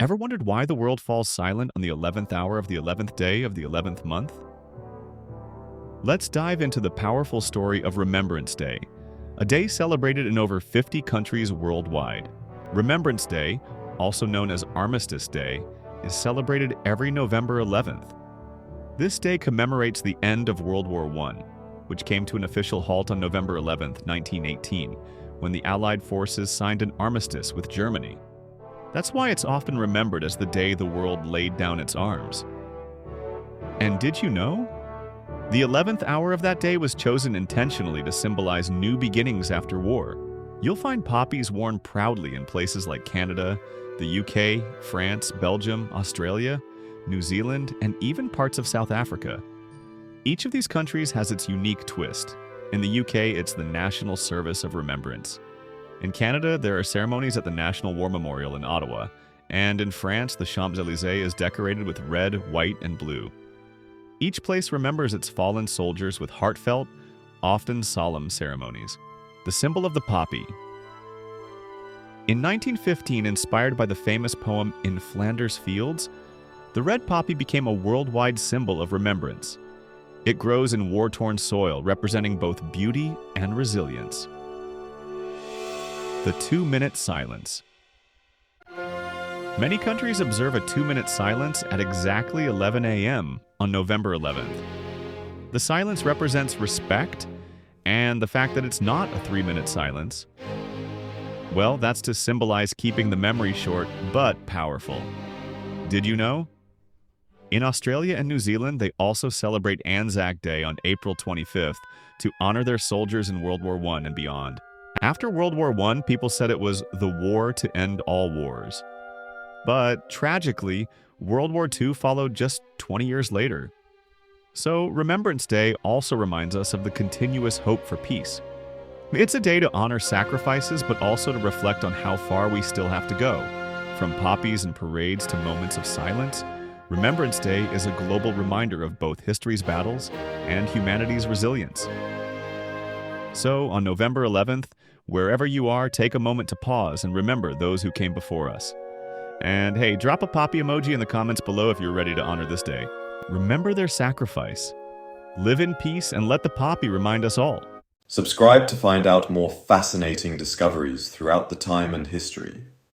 Ever wondered why the world falls silent on the 11th hour of the 11th day of the 11th month? Let's dive into the powerful story of Remembrance Day, a day celebrated in over 50 countries worldwide. Remembrance Day, also known as Armistice Day, is celebrated every November 11th. This day commemorates the end of World War I, which came to an official halt on November 11, 1918, when the Allied forces signed an armistice with Germany. That's why it's often remembered as the day the world laid down its arms. And did you know? The 11th hour of that day was chosen intentionally to symbolize new beginnings after war. You'll find poppies worn proudly in places like Canada, the UK, France, Belgium, Australia, New Zealand, and even parts of South Africa. Each of these countries has its unique twist. In the UK, it's the National Service of Remembrance. In Canada, there are ceremonies at the National War Memorial in Ottawa, and in France, the Champs-Élysées is decorated with red, white, and blue. Each place remembers its fallen soldiers with heartfelt, often solemn ceremonies. The symbol of the poppy. In 1915, inspired by the famous poem In Flanders Fields, the red poppy became a worldwide symbol of remembrance. It grows in war-torn soil, representing both beauty and resilience. The 2-minute silence. Many countries observe a 2-minute silence at exactly 11 a.m. on November 11th. The silence represents respect and the fact that it's not a 3-minute silence. Well, that's to symbolize keeping the memory short but powerful. Did you know? In Australia and New Zealand, they also celebrate Anzac Day on April 25th to honor their soldiers in World War I and beyond. After World War I, people said it was the war to end all wars. But tragically, World War II followed just 20 years later. So Remembrance Day also reminds us of the continuous hope for peace. It's a day to honor sacrifices, but also to reflect on how far we still have to go. From poppies and parades to moments of silence, Remembrance Day is a global reminder of both history's battles and humanity's resilience. So, on November 11th, wherever you are, take a moment to pause and remember those who came before us. And hey, drop a poppy emoji in the comments below if you're ready to honor this day. Remember their sacrifice. Live in peace and let the poppy remind us all. Subscribe to find out more fascinating discoveries throughout the time and history.